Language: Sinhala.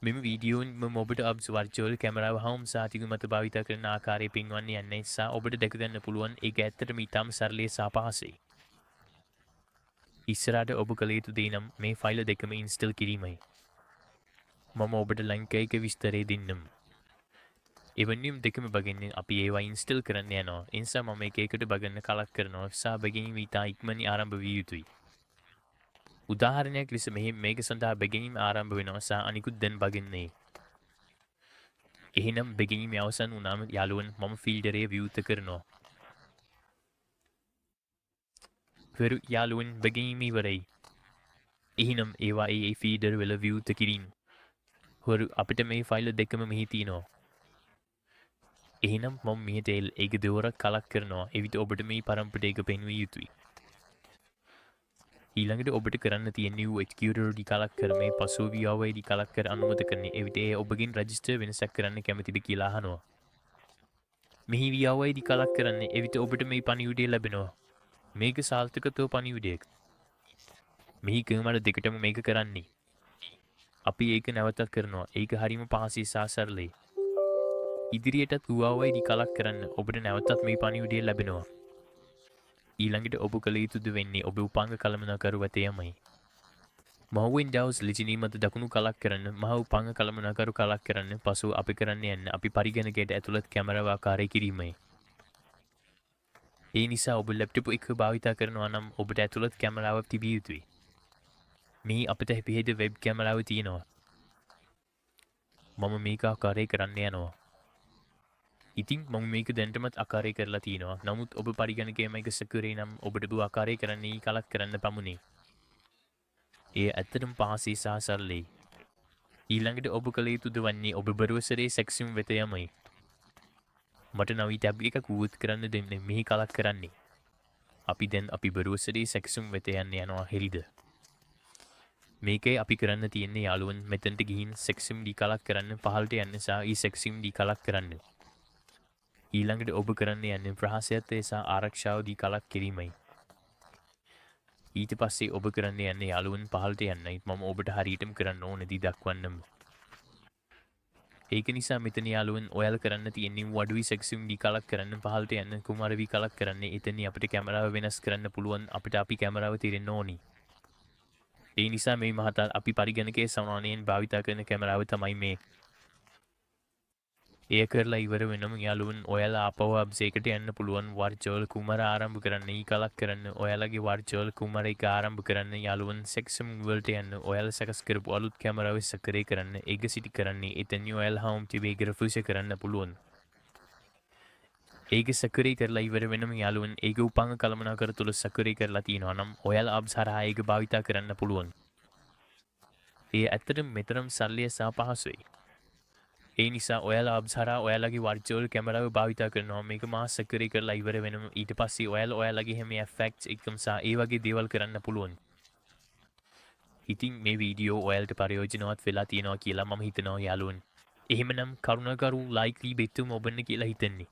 මෙම වීඩියෝන් ඔබට අබ්ස් වර්චුවල් කැමරාව හවුම් සාතික මත භාවිත කරන ආකාරය පෙන්වන්නේ යන්නේ නිසා ඔබට දැකගන්න පුළුවන් ඒක ඇත්තටම ඉතාම සරලයි සහ පහසුයි. ඉස්සරහට ඔබ කළ යුතු දේ නම් මේ ෆයිල් දෙකම ඉන්ස්ටෝල් කිරීමයි. මම ඔබට ලින්ක් එක විස්තරය දෙන්නම්. එවැනිම දෙකම බගින්න අපි ඒවා ඉන්ස්ටෝල් කරන්න යනවා. ඒ නිසා මම එක එකට බගන්න කලක් කරනවා සහ බැගිනීම ඉතා ඉක්මනින් ආරම්භ විය යුතුයි. උදාහරණයක් ලෙස මේක සඳහා බැගිනීම ආරම්භ වෙනවා සහ අනිකුත් දැන් බගින්නේ. එහෙනම් බැගිනීම අවසන් වුණාම යාළුවන් මම ෆිල්ටරය විවෘත කරනවා. කරු යාළුවන් බැගිනීම ඉවරයි. එහෙනම් ඒවා ඒ ෆීඩර් වල විවෘත කිරීම. හොරු අපිට මේ ෆයිල් දෙකම මෙහි තියෙනවා. එහෙනම් මම මෙහෙට ඒක දෙවරක් කලක් කරනවා. එවිට ඔබට මේ පරම්පරයට ඒක පෙන්විය යුතුයි. ඊළඟට ඔබට කරන්න තියෙන්නේ HQRD කලක් කර මේ පසුව VRYD කලක් කර අනුමත කරන්නේ. එවිට ඒ ඔබගෙන් රෙජිස්ටර් වෙනසක් කරන්න කැමතිද කියලා අහනවා. මෙහි VRYD කලක් කරන්නේ එවිට ඔබට මේ පණිවිඩය ලැබෙනවා. මේක සාර්ථකත්ව පණිවිඩයක්. මෙහි ක්‍රම දෙකටම මේක කරන්නේ. අපි ඒක නැවතත් කරනවා. ඒක හරිම පහසුයි සහ සරලයි. ඉදිරියටත් VRYD කලක් කරන්න ඔබට නැවතත් මේ පණිවිඩය ලැබෙනවා. ඊළඟට ඔබ කළ යුතුද වෙන්නේ ඔබ උපාංග කළමනාකරුව වෙත යමයි. මහ Windows ලිජනීමත දකුණු කලක් කරන්න මහ උපාංග කළමනාකරු කලක් කරන්න පසුව අපි කරන්න යන්න අපි පරිගණකයට ඇතුළත් කැමරාව ආකාරය කිරීමයි. ඒ නිසා ඔබ ලැප්ටොප් එක භාවිතා කරනවා නම් ඔබට ඇතුළත් කැමරාවක් තිබිය යුතුයි. මේ අපිට පිහිට වෙබ් කැමරාව තියෙනවා. මම මේක ආකාරය කරන්න යනවා. ඉතින් මම මේක දැන්ටමත් ආකාරය කරලා තියෙනවා. නමුත් ඔබ පරිගණකයේ මේක සෙකියුරේ නම් ඔබට බු ආකාරය කරන්නේ කලක් කරන්න පමුණේ. ඒ ඇත්තටම පහසුයි සහ සරලයි. ඊළඟට ඔබ කළ යුතුද වන්නේ ඔබ බරුවසරේ සෙක්සිම් වෙත යමයි. මට නවී ටැබ් එකක් වූත් කරන්න දෙන්න මෙහි කලක් කරන්නේ. අපි බරුවසරේ සෙක්සිම් වෙත යන්න යනවා හෙරිද. මේකේ අපි කරන්න තියෙන්නේ යාළුවන් මෙතනට ගිහින් සෙක්සිම් ඩී කලක් කරන්න පහළට යන්න සහ ඊ සෙක්සිම් ඩී කලක් කරන්න. ඊළඟට ඔබ කරන්න යන්නේ ප්‍රහාසයත් සහ ආරක්ෂාව දී කලක් කිරීමයි. ඊට පස්සේ ඔබ කරන්න යන්නේ යාළුවන් පහළට යන්නයි. මම ඔබට හරියටම කරන්න ඕනදී දක්වන්නම්. ඒක නිසා මෙතන යාළුවන් ඔයාලා කරන්න තියෙන්නේ වඩුයි සෙක්සිම් ඩී කලක් කරන්න පහළට යන්න කුමාර වී කලක් කරන්න. එතනින් අපිට කැමරාව වෙනස් කරන්න පුළුවන්. අපිට අපි කැමරාව තිරෙන්න ඕනි. ඒ නිසා මේ මහතා අපි පරිගණකයේ සමානයෙන් භාවිත කරන කැමරාව තමයි මේ. ඒ කරලා ඉවර වෙනම යාළුවන් ඔයාලා ආපහු අබ්ස් එකට යන්න පුළුවන්. වර්චුවල් කුමාර ආරම්භ කරන්න ඊ කලක් කරන්න ඔයාලගේ වර්චුවල් කුමාර එක ආරම්භ කරන්න යාළුවන් සෙක්සම් වලට යන්න ඔයාලා සකස් කරපු අලුත් කැමරාව සක්‍රිය කරන්න ඒක සිටි කරන්නේ එතන ඔයාලා හවුම් තිබේ ග්‍රැෆික්ස් කරන්න පුළුවන්. ඒක සක්‍රිය කරලා ඉවර වෙනම යාළුවන් ඒක උපාංග කළමනාකර තුල සක්‍රිය කරලා තියෙනවා නම් ඔයාලා අබ්ස් හරහා ඒක භාවිත කරන්න පුළුවන්. ඒ ඇත්තටම මෙතරම් සරලයි සහ පහසුයි. ඒ නිසා ඔයාලා අබ්ස් හරහා ඔයාලගේ වර්චුවල් කැමරාව භාවිත කරනවා. මේක මා සෙකියුර් කරලා ඉවර වෙනම ඊට පස්සේ ඔයාලගේ හැම එෆෙක්ට්ස් එකම සහ ඒ වගේ දේවල් කරන්න පුළුවන්. ඉතින් මේ වීඩියෝ ඔයාලට ප්‍රයෝජනවත් වෙලා තියෙනවා කියලා මම හිතනවා යාළුවනේ. එහෙමනම් කරුණාකරු ලයික් ලී බෙතුම ඔබන්න කියලා හිතන්නේ.